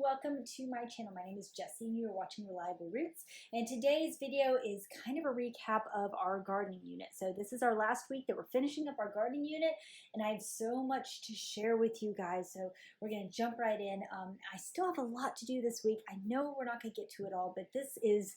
welcome to my channel. My name is Jessie and you are watching Reliable Roots, and today's video is kind of a recap of our gardening unit. So this is our last week that we're finishing up our gardening unit, and I have so much to share with you guys, so we're going to jump right in. I still have a lot to do this week. I know we're not going to get to it all, but this is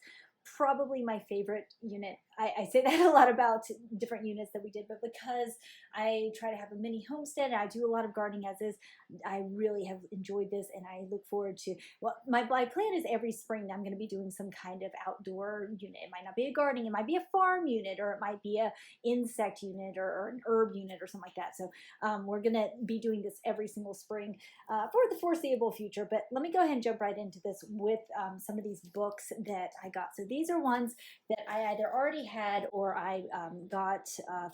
probably my favorite unit. I say that a lot about different units that we did, but because I try to have a mini homestead and I do a lot of gardening as is, I really have enjoyed this, and I look forward to, well, my plan is every spring I'm going to be doing some kind of outdoor unit. It might not be a gardening, it might be a farm unit, or it might be a insect unit or an herb unit or something like that. So we're going to be doing this every single spring for the foreseeable future. But let me go ahead and jump right into this with some of these books that I got. So these are ones that I either already had or I got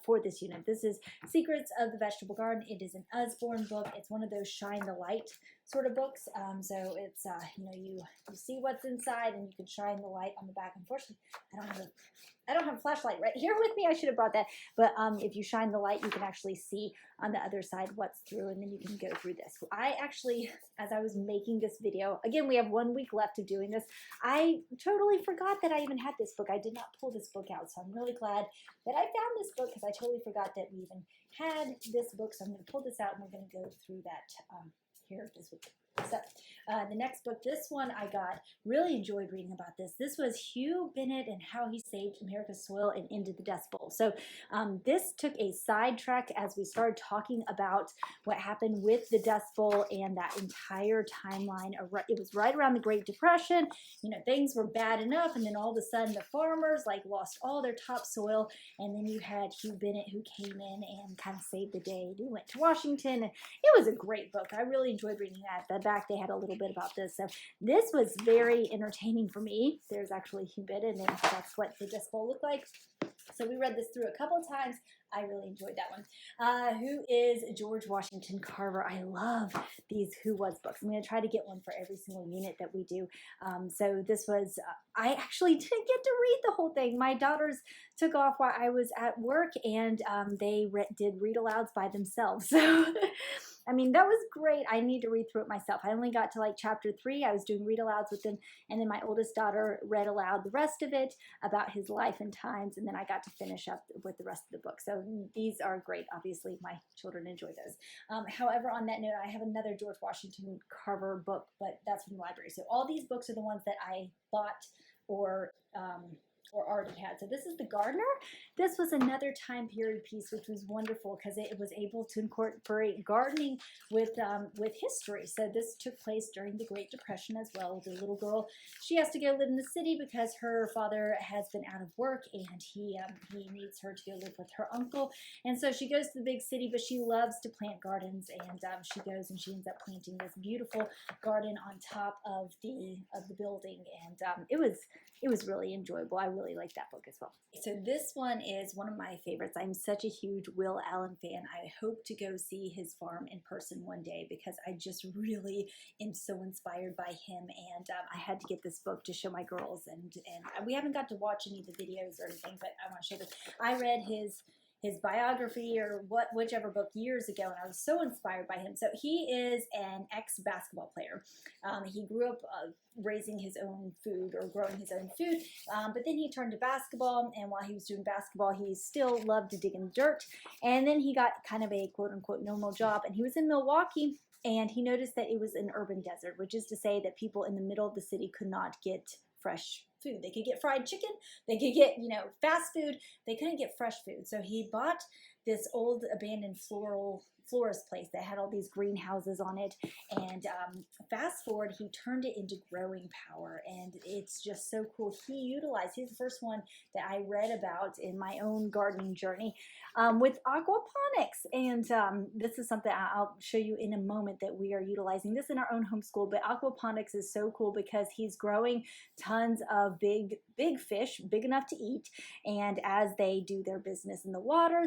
for this unit. This is Secrets of the Vegetable Garden. It is an Usborne book. It's one of those shine the light sort of books. So it's you see what's inside and you can shine the light on the back. Unfortunately, I don't have a flashlight right here with me. I should have brought that. But if you shine the light, you can actually see on the other side what's through, and then you can go through this. I actually, as I was making this video, again, we have 1 week left of doing this. I totally forgot that I even had this book. I did not pull this book out, so I'm really glad that I found this book, because I totally forgot that we even had this book. So I'm going to pull this out and we're going to go through that here this week. So the next book, this one I got, really enjoyed reading about this. This was Hugh Bennett and How He Saved America's Soil and Ended the Dust Bowl. So this took a sidetrack as we started talking about what happened with the Dust Bowl and that entire timeline. It was right around the Great Depression. You know, things were bad enough, and then all of a sudden the farmers lost all their topsoil, and then you had Hugh Bennett who came in and kind of saved the day. He went to Washington, and it was a great book. I really enjoyed reading that. The back they had a little bit about this, so this was very entertaining for me. There's actually Hugh Bennett, and that's what the Dust Bowl looked like. So we read this through a couple of times. I really enjoyed that one. Who is George Washington Carver? I love these Who Was books. I'm going to try to get one for every single unit that we do. So this was, I actually didn't get to read the whole thing. My daughters took off while I was at work, and they did read-alouds by themselves. So, I mean, that was great. I need to read through it myself. I only got to chapter 3. I was doing read-alouds with them, and then my oldest daughter read aloud the rest of it about his life and times, and then I got to finish up with the rest of the book. So these are great. Obviously, my children enjoy those. However, on that note, I have another George Washington Carver book, but that's from the library. So all these books are the ones that I bought or already had. So this is The Gardener. This was another time period piece, which was wonderful because it was able to incorporate gardening with history. So this took place during the Great Depression as well. The little girl, she has to go live in the city because her father has been out of work, and he needs her to go live with her uncle. And so she goes to the big city, but she loves to plant gardens, and she goes and she ends up planting this beautiful garden on top of the building, and it was really enjoyable. I really like that book as well. So this one is one of my favorites. I'm such a huge Will Allen fan. I hope to go see his farm in person one day because I just really am so inspired by him, and I had to get this book to show my girls, and we haven't got to watch any of the videos or anything, but I want to show this. I read his biography or whichever book years ago, and I was so inspired by him. So he is an ex-basketball player. He grew up raising his own food or growing his own food, but then he turned to basketball, and while he was doing basketball, he still loved to dig in the dirt, and then he got kind of a quote-unquote normal job, and he was in Milwaukee, and he noticed that it was an urban desert, which is to say that people in the middle of the city could not get fresh food. They could get fried chicken, they could get, fast food, they couldn't get fresh food. So he bought this old abandoned florist place that had all these greenhouses on it, and fast forward, he turned it into growing power, and it's just so cool. He's the first one that I read about in my own gardening journey with aquaponics, and this is something I'll show you in a moment that we are utilizing this in our own homeschool. But aquaponics is so cool because he's growing tons of big fish, big enough to eat, and as they do their business in the water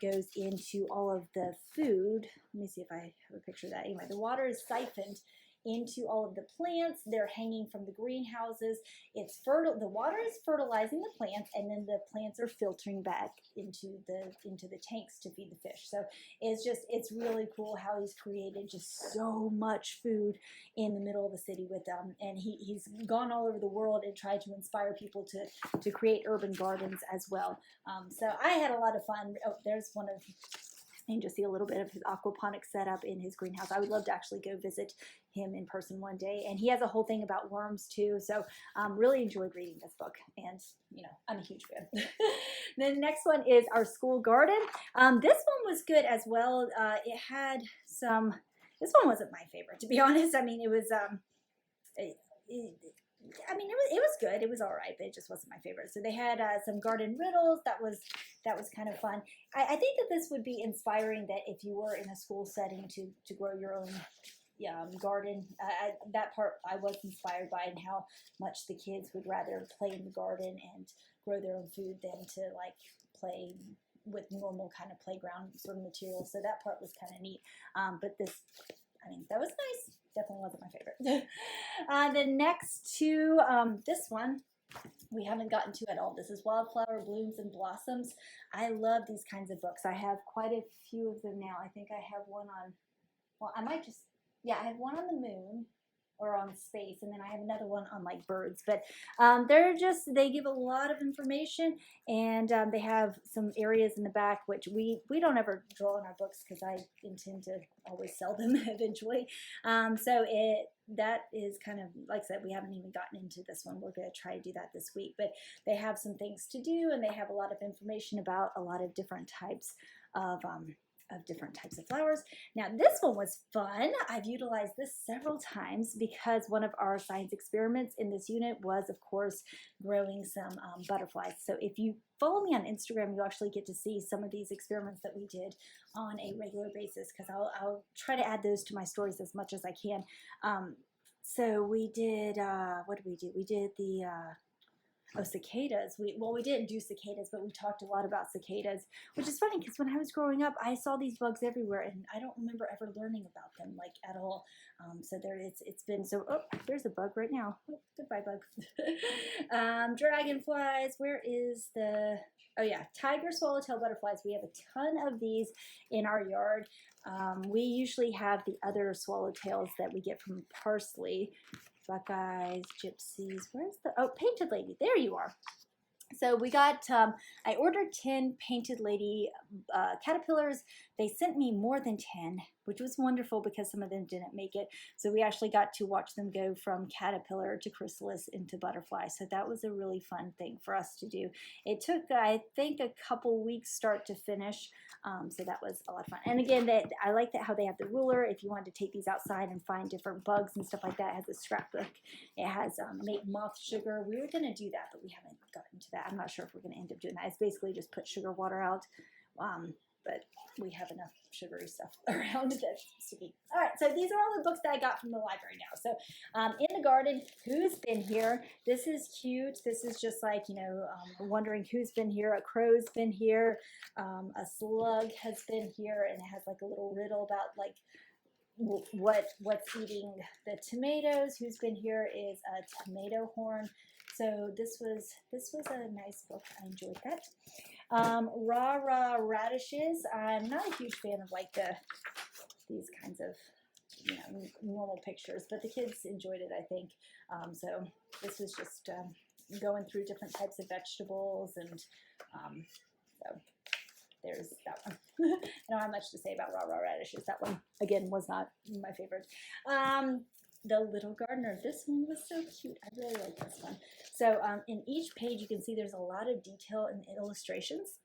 goes into all of the food. Let me see if I have a picture of that. Anyway, the water is siphoned into all of the plants. They're hanging from the greenhouses. It's fertile. The water is fertilizing the plants, and then the plants are filtering back into the tanks to feed the fish. So it's really cool how he's created just so much food in the middle of the city with them. And he's gone all over the world and tried to inspire people to create urban gardens as well. So I had a lot of fun. Oh, there's one of, you can just see a little bit of his aquaponic setup in his greenhouse. I would love to actually go visit him in person one day. And he has a whole thing about worms too. So really enjoyed reading this book. And, you know, I'm a huge fan. The next one is Our School Garden. This one was good as well. It had some, this one wasn't my favorite, to be honest. I mean, it was, it was good. It was all right, but it just wasn't my favorite. So they had some garden riddles. That was kind of fun. I think that this would be inspiring, that if you were in a school setting to grow your own garden. That part I was inspired by, and how much the kids would rather play in the garden and grow their own food than to like play with normal kind of playground sort of materials. So that part was kind of neat. But this, I mean, that was nice. Definitely wasn't my favorite. The next two, this one we haven't gotten to at all. This is Wildflower Blooms and Blossoms. I love these kinds of books. I have quite a few of them now. I think I have one on, well, I might just, yeah, I have one on the moon or on space, and then I have another one on like birds. But they give a lot of information, and they have some areas in the back which we don't ever draw in our books, because I intend to always sell them eventually. That is kind of, like I said, we haven't even gotten into this one. We're going to try to do that this week. But they have some things to do, and they have a lot of information about a lot of different types of flowers. Now this one was fun. I've utilized this several times because one of our science experiments in this unit was, of course, growing some butterflies. So if you follow me on Instagram, you actually get to see some of these experiments that we did on a regular basis, because I'll try to add those to my stories as much as I can. So we did, what did we do? We did the cicadas. We didn't do cicadas, but we talked a lot about cicadas, which is funny because when I was growing up, I saw these bugs everywhere, and I don't remember ever learning about them like at all. So it's been so. Oh, there's a bug right now. Oh, goodbye, bug. Dragonflies. Where is the? Oh yeah, tiger swallowtail butterflies. We have a ton of these in our yard. We usually have the other swallowtails that we get from parsley. Buckeyes, gypsies, where's the, oh, painted lady, there you are. So we got, I ordered 10 painted lady caterpillars. They sent me more than 10, which was wonderful because some of them didn't make it. So we actually got to watch them go from caterpillar to chrysalis into butterfly. So that was a really fun thing for us to do. It took, I think, a couple weeks start to finish. So that was a lot of fun. And again, I like that how they have the ruler. If you wanted to take these outside and find different bugs and stuff like that, it has a scrapbook. It has make moth sugar. We were going to do that, but we haven't gotten to that. I'm not sure if we're going to end up doing that. It's basically just put sugar water out. But we have enough sugary stuff around that's sticky. All right, so these are all the books that I got from the library now. So in the garden, who's been here? This is cute. This is just like, you know, wondering who's been here. A crow's been here. A slug has been here, and it has like a little riddle about like what's eating the tomatoes. Who's been here is a tomato horn. So this was a nice book. I enjoyed that. Raw radishes. I'm not a huge fan of like these kinds of, you know, normal pictures, but the kids enjoyed it, I think. So this was just going through different types of vegetables, and so there's that one. I don't have much to say about raw radishes. That one, again, was not my favorite. The Little Gardener. This one was so cute. I really like this one. So in each page, you can see there's a lot of detail and illustrations.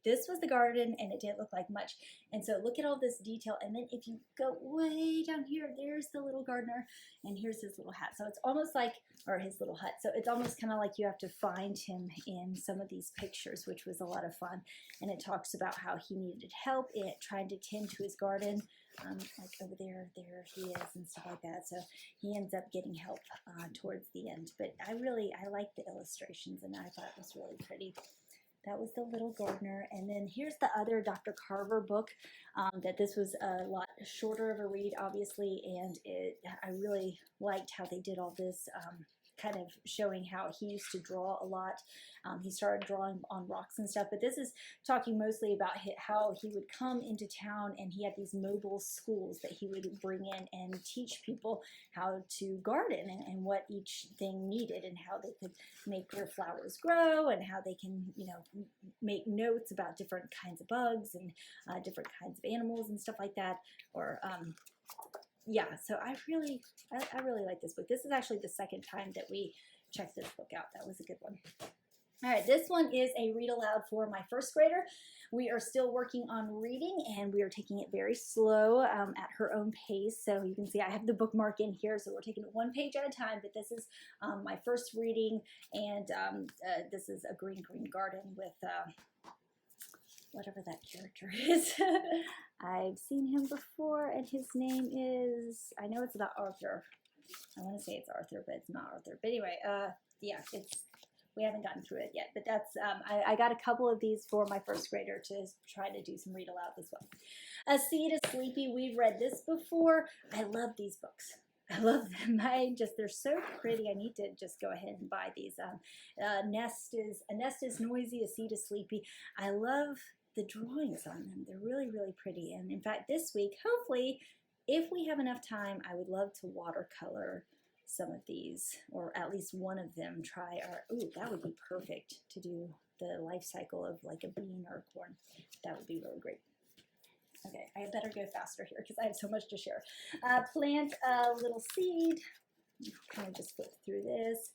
This was the garden, and it didn't look like much. And so look at all this detail. And then if you go way down here, there's the little gardener, and here's his little hat. So it's almost like, or his little hut. So it's almost kind of like you have to find him in some of these pictures, which was a lot of fun. And it talks about how he needed help in trying to tend to his garden. Like over there he is, and stuff like that. So he ends up getting help towards the end. But I like the illustrations, and I thought it was really pretty. That was The Little Gardener. And then here's the other Dr. Carver book, that this was a lot shorter of a read, obviously, and I really liked how they did all this, kind of showing how he used to draw a lot. He started drawing on rocks and stuff, but this is talking mostly about how he would come into town, and he had these mobile schools that he would bring in and teach people how to garden, and what each thing needed, and how they could make their flowers grow, and how they can, you know, make notes about different kinds of bugs and different kinds of animals and stuff like that. Or yeah, so I really like this book. This is actually the second time that we checked this book out. That was a good one. All right, this one is a read aloud for my first grader. We are still working on reading, and we are taking it very slow, at her own pace. So you can see I have the bookmark in here, so we're taking it one page at a time, but this is my first reading, and this is A Green Green Garden with whatever that character is. I've seen him before, and his name is, I know it's about Arthur. I want to say it's Arthur, but it's not Arthur. But anyway, yeah, we haven't gotten through it yet. But that's, I got a couple of these for my first grader to try to do some read aloud as well. A Seed is Sleepy. We've read this before. I love these books. I love them. They're so pretty. I need to just go ahead and buy these. A nest is noisy, a seed is sleepy. I love the drawings on them. They're really, really pretty. And in fact, this week, hopefully, if we have enough time, I would love to watercolor some of these, or at least one of them. Ooh, that would be perfect to do the life cycle of like a bean or a corn. That would be really great. Okay, I better go faster here because I have so much to share. Plant a little seed. Kind of just flip through this.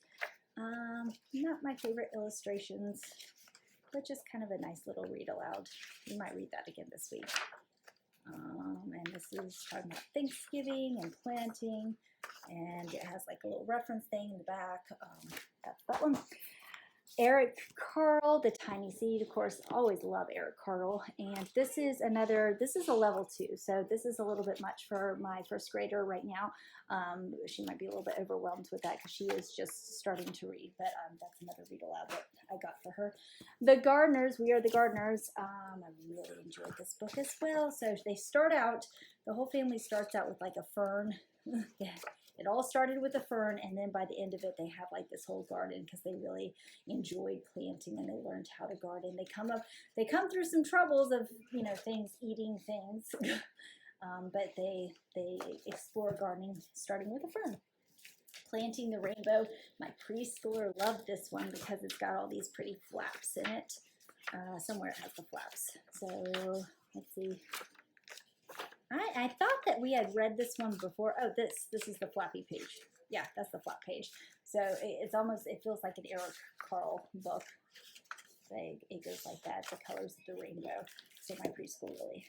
Not my favorite illustrations, but just kind of a nice little read aloud. We might read that again this week. And this is talking about Thanksgiving and planting, and it has like a little reference thing in the back. That's that one. Eric Carle, The Tiny Seed. Of course, always love Eric Carle. And this is a level 2. So this is a little bit much for my first grader right now. She might be a little bit overwhelmed with that because she is just starting to read. But that's another read aloud that I got for her. The Gardeners, We Are the Gardeners. I really enjoyed this book as well. So they start out, the whole family starts out with like a fern. It all started with a fern, and then by the end of it, they have like this whole garden because they really enjoyed planting and they learned how to garden. They come through some troubles of, you know, things eating things, but they explore gardening starting with a fern. Planting the Rainbow. My preschooler loved this one because it's got all these pretty flaps in it. Somewhere it has the flaps. So let's see. I thought that we had read this one before. Oh, this is the flappy page. Yeah, that's the flap page. So it feels like an Eric Carle book. It goes like that, the colors of the rainbow. So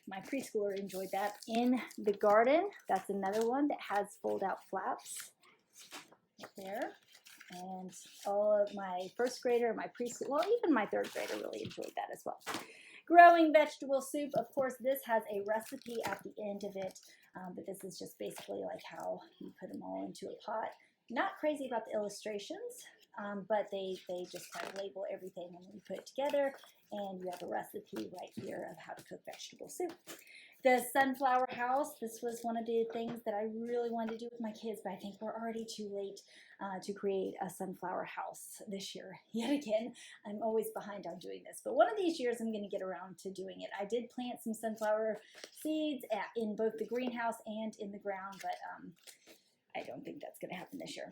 my preschooler enjoyed that. In the Garden, that's another one that has fold out flaps right there. And all of my first grader, my preschool, well, even my third grader really enjoyed that as well. Growing Vegetable Soup. Of course, this has a recipe at the end of it, but this is just basically like how you put them all into a pot. Not crazy about the illustrations, but they just kind of label everything, and then you put it together, and you have a recipe right here of how to cook vegetable soup. The Sunflower House. This was one of the things that I really wanted to do with my kids, but I think we're already too late to create a sunflower house this year. Yet again, I'm always behind on doing this, but one of these years I'm going to get around to doing it. I did plant some sunflower seeds in both the greenhouse and in the ground, but I don't think that's going to happen this year.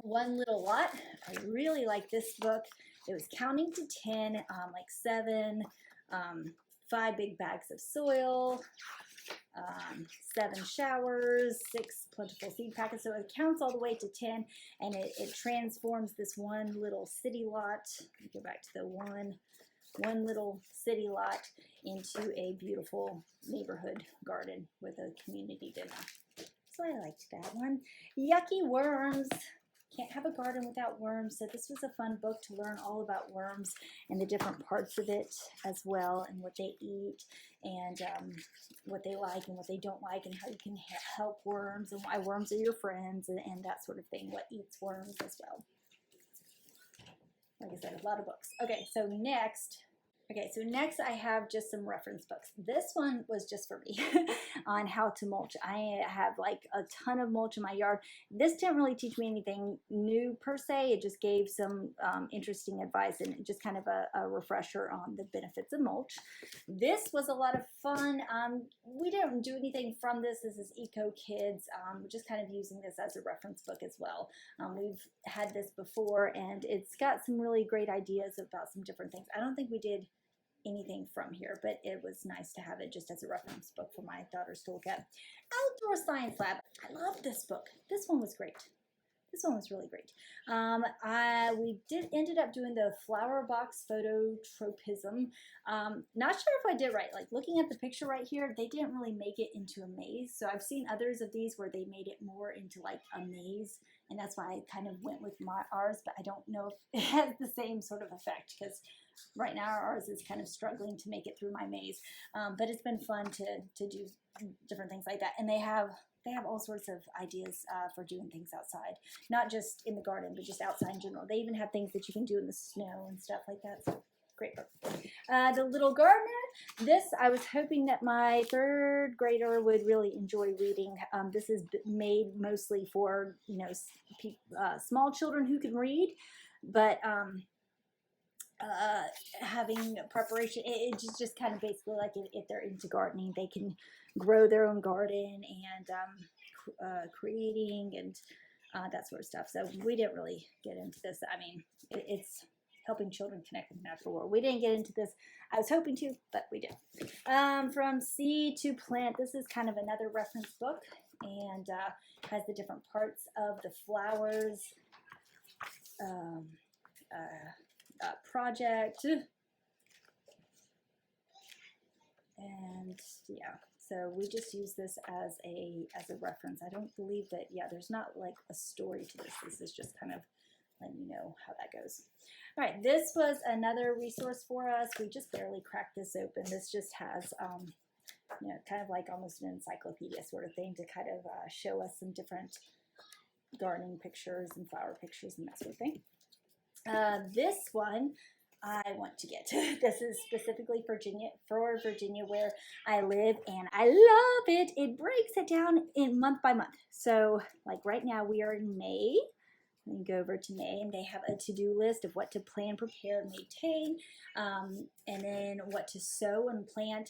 One Little Lot. I really like this book. It was counting to 10, like 7, 5 big bags of soil, 7 showers, 6 plentiful seed packets. So it counts all the way to 10, and it transforms this one little city lot. Let me go back to the one little city lot into a beautiful neighborhood garden with a community dinner. So I liked that one. Yucky Worms. Can't have a garden without worms. So this was a fun book to learn all about worms and the different parts of it as well, and what they eat, and what they like and what they don't like, and how you can help worms, and why worms are your friends, and that sort of thing. What eats worms as well. like I said, a lot of books. Okay, so next I have just some reference books. This one was just for me on how to mulch. I have like a ton of mulch in my yard. This didn't really teach me anything new per se. It just gave some interesting advice and just kind of a refresher on the benefits of mulch. This was a lot of fun. We didn't do anything from this. This is EcoKids. We're just kind of using this as a reference book as well. We've had this before, and it's got some really great ideas about some different things. I don't think we did anything from here, but it was nice to have it just as a reference book for my daughters to look at. Outdoor Science Lab. I love this book. This one was great. This one was really great. We ended up doing the flower box phototropism. Not sure if I did right. Like looking at the picture right here, they didn't really make it into a maze. So I've seen others of these where they made it more into like a maze, and that's why I kind of went with ours. But I don't know if it has the same sort of effect because right now ours is kind of struggling to make it through my maze. But it's been fun to do different things like that, and they have all sorts of ideas for doing things outside, not just in the garden, but just outside in general. They even have things that you can do in the snow and stuff like that. So great book. The Little Gardener. This, I was hoping that my third grader would really enjoy reading. This is made mostly for, you know, small children who can read, but having preparation, it's just kind of basically like if they're into gardening, they can grow their own garden and creating and that sort of stuff. So we didn't really get into this. I mean, it's helping children connect with the natural world. We didn't get into this. I was hoping to, but we did. From Seed to Plant, this is kind of another reference book, and has the different parts of the flowers project, and yeah, so we just use this as a reference. I don't believe that, yeah, there's not like a story to this. This is just kind of letting you know how that goes. All right, this was another resource for us. We just barely cracked this open. This just has you know, kind of like almost an encyclopedia sort of thing to kind of show us some different gardening pictures and flower pictures and that sort of thing. This one I want to get. This is specifically for Virginia where I live, and I love it. It breaks it down in month by month. So like right now we are in May. Let me go over to May, and they have a to-do list of what to plan, prepare, and maintain, and then what to sow and plant,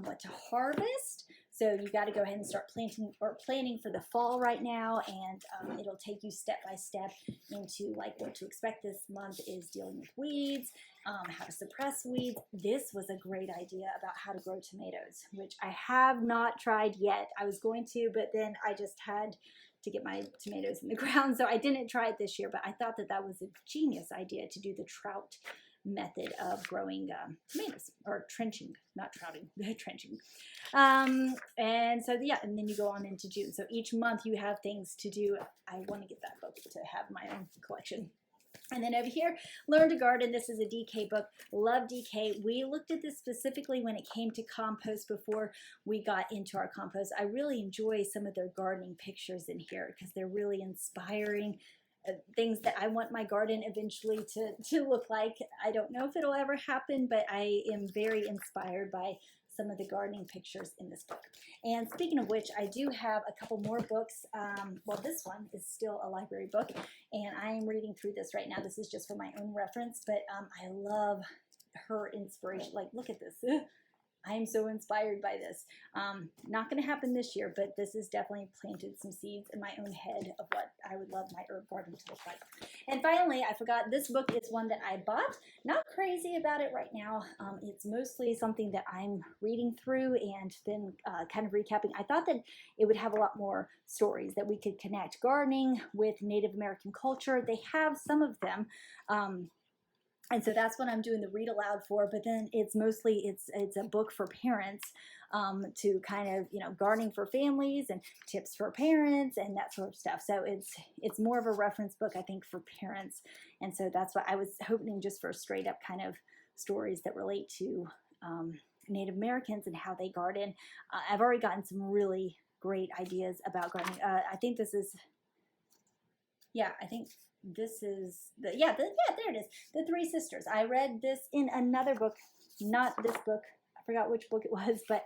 what to harvest. So you got to go ahead and start planning for the fall right now, and it'll take you step by step into like what to expect. This month is dealing with weeds, how to suppress weeds. This was a great idea about how to grow tomatoes, which I have not tried yet. I was going to, but then I just had to get my tomatoes in the ground, so I didn't try it this year. But I thought that was a genius idea to do the trout method of growing tomatoes, or trenching, not trouting, trenching. And so yeah, and then you go on into June. So each month you have things to do. I want to get that book to have my own collection. And then over here, Learn to Garden. This is a DK book. Love DK. We looked at this specifically when it came to compost before we got into our compost. I really enjoy some of their gardening pictures in here because they're really inspiring. Things that I want my garden eventually to look like. I don't know if it'll ever happen, but I am very inspired by some of the gardening pictures in this book. And speaking of which, I do have a couple more books. Well, this one is still a library book, and I am reading through this right now. This is just for my own reference, but I love her inspiration. Like, look at this. I am so inspired by this. Not going to happen this year, but this has definitely planted some seeds in my own head of what I would love my herb garden to look like. And finally, I forgot, this book is one that I bought. Not crazy about it right now. It's mostly something that I'm reading through and then kind of recapping. I thought that it would have a lot more stories, that we could connect gardening with Native American culture. They have some of them. And so that's what I'm doing the read aloud for, but then it's mostly, it's a book for parents to kind of, you know, gardening for families and tips for parents and that sort of stuff. So it's more of a reference book, I think, for parents. And so that's what I was hoping, just for straight up kind of stories that relate to Native Americans and how they garden. I've already gotten some really great ideas about gardening. I think this is, Yeah, I think this is there it is. The Three Sisters. I read this in another book, not this book. I forgot which book it was, but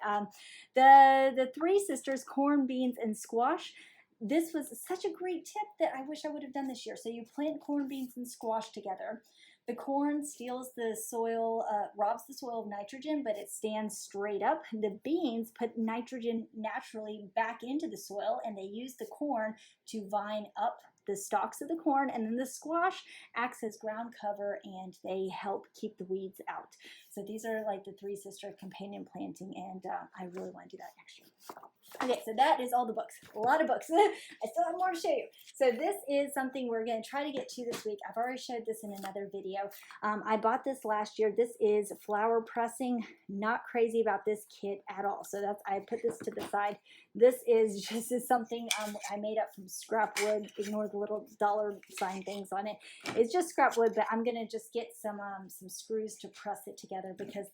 the Three Sisters, corn, beans, and squash. This was such a great tip that I wish I would have done this year. So you plant corn, beans, and squash together. The corn steals the soil, robs the soil of nitrogen, but it stands straight up. The beans put nitrogen naturally back into the soil, and they use the corn to vine up the stalks of the corn, and then the squash acts as ground cover, and they help keep the weeds out. So these are like the Three Sister companion planting, and I really want to do that next year. Okay, so that is all the books. A lot of books. I still have more to show you. So this is something we're going to try to get to this week. I've already showed this in another video. I bought this last year. This is flower pressing. Not crazy about this kit at all. So that's, I put this to the side. This is just something I made up from scrap wood. Ignore the little dollar sign things on it. It's just scrap wood, but I'm going to just get some screws to press it together, because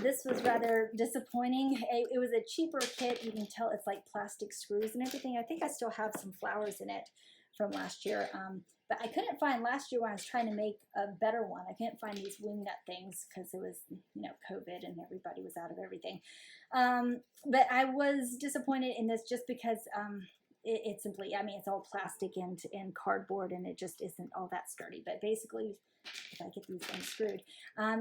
this was rather disappointing. It was a cheaper kit. You can tell it's like plastic screws and everything. I think I still have some flowers in it from last year. But I couldn't find last year when I was trying to make a better one. I couldn't find these wing nut things because it was, you know, COVID and everybody was out of everything. But I was disappointed in this just because it simply, I mean, it's all plastic and cardboard, and it just isn't all that sturdy. But basically, if I get these unscrewed,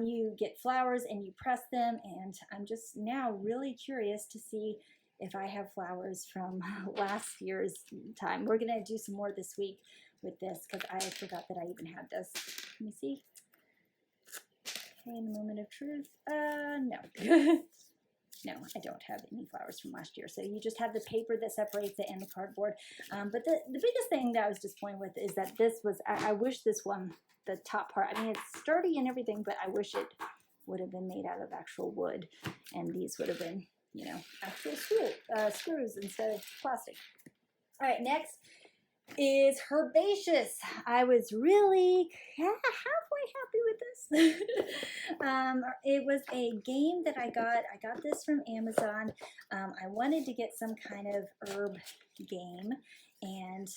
you get flowers and you press them, and I'm just now really curious to see if I have flowers from last year's time. We're going to do some more this week with this, because I forgot that I even had this. Let me see. Okay, in the moment of truth. No. No, I don't have any flowers from last year. So you just have the paper that separates it and the cardboard. But the biggest thing that I was disappointed with is that this was, I wish this one, the top part, I mean, it's sturdy and everything, but I wish it would have been made out of actual wood. And these would have been, you know, actual screws instead of plastic. All right, next is herbaceous. I was really halfway happy with this. It was a game that I got. I got this from Amazon. I wanted to get some kind of herb game, and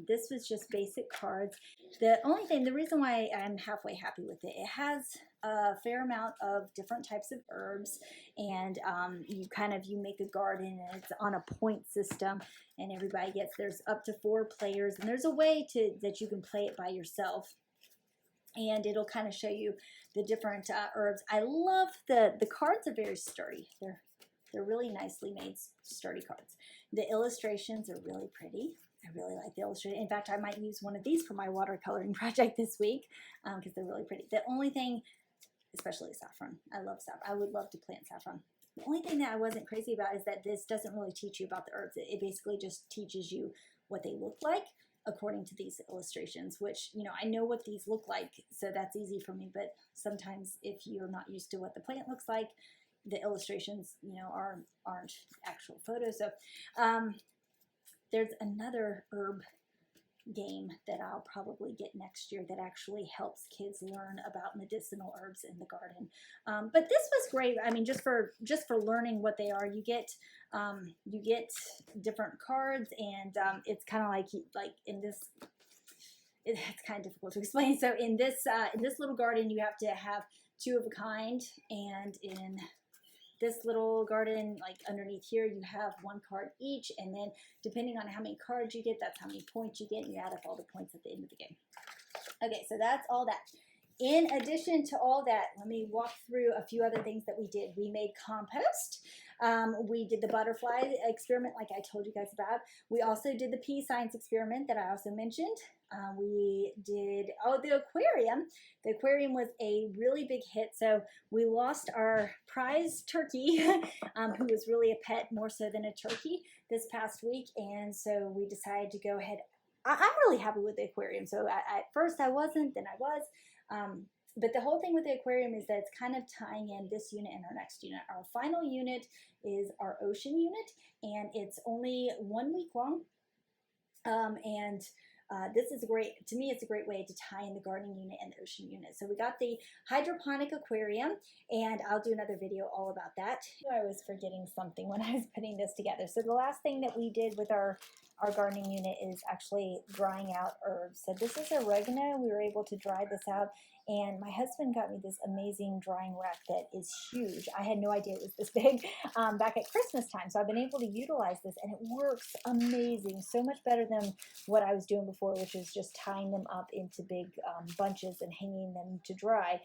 this was just basic cards. The reason why I'm halfway happy with it, it has a fair amount of different types of herbs, and you make a garden, and it's on a point system, and everybody gets, there's up to 4 players, and there's a way that you can play it by yourself, and it'll kind of show you the different herbs. I love the cards are very sturdy. They're really nicely made, sturdy cards. The illustrations are really pretty. I really like the illustration. In fact, I might use one of these for my watercoloring project this week, because they're really pretty. The only thing, especially saffron, I love saffron. I would love to plant saffron. The only thing that I wasn't crazy about is that this doesn't really teach you about the herbs. It basically just teaches you what they look like according to these illustrations, which, you know, I know what these look like, so that's easy for me. But sometimes if you're not used to what the plant looks like, the illustrations, you know, aren't actual photos. So there's another herb game that I'll probably get next year that actually helps kids learn about medicinal herbs in the garden. But this was great. I mean, just for learning what they are, you get different cards, and it's kind of like in this. It's kind of difficult to explain. So in this little garden, you have to have 2 of a kind, and in this little garden, like underneath here, you have 1 card each, and then depending on how many cards you get, that's how many points you get, and you add up all the points at the end of the game. Okay, so that's all that. In addition to all that, let me walk through a few other things that we did. We made compost. We did the butterfly experiment like I told you guys about. We also did the pea science experiment that I also mentioned. We did, the aquarium. The aquarium was a really big hit. So we lost our prize turkey, who was really a pet more so than a turkey, this past week. And so we decided to go ahead. I'm really happy with the aquarium. So at first I wasn't, then I was. But the whole thing with the aquarium is that it's kind of tying in this unit and our next unit. Our final unit is our ocean unit, and it's only 1 week long. This is to me, it's a great way to tie in the gardening unit and the ocean unit. So we got the hydroponic aquarium, and I'll do another video all about that. I was forgetting something when I was putting this together. So the last thing that we did with our our gardening unit is actually drying out herbs. So this is oregano. We were able to dry this out, and my husband got me this amazing drying rack that is huge. I had no idea it was this big back at Christmas time. So I've been able to utilize this, and it works amazing. So much better than what I was doing before, which is just tying them up into big bunches and hanging them to dry.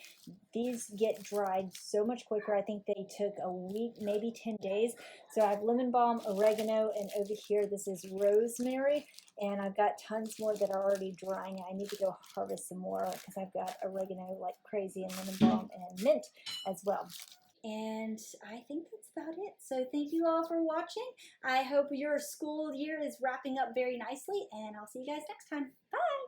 These get dried so much quicker. I think they took a week, maybe 10 days. So I have lemon balm, oregano, and over here this is rosemary. And I've got tons more that are already drying. I need to go harvest some more because I've got oregano like crazy and lemon balm and mint as well. And I think that's about it. So thank you all for watching. I hope your school year is wrapping up very nicely, and I'll see you guys next time. Bye!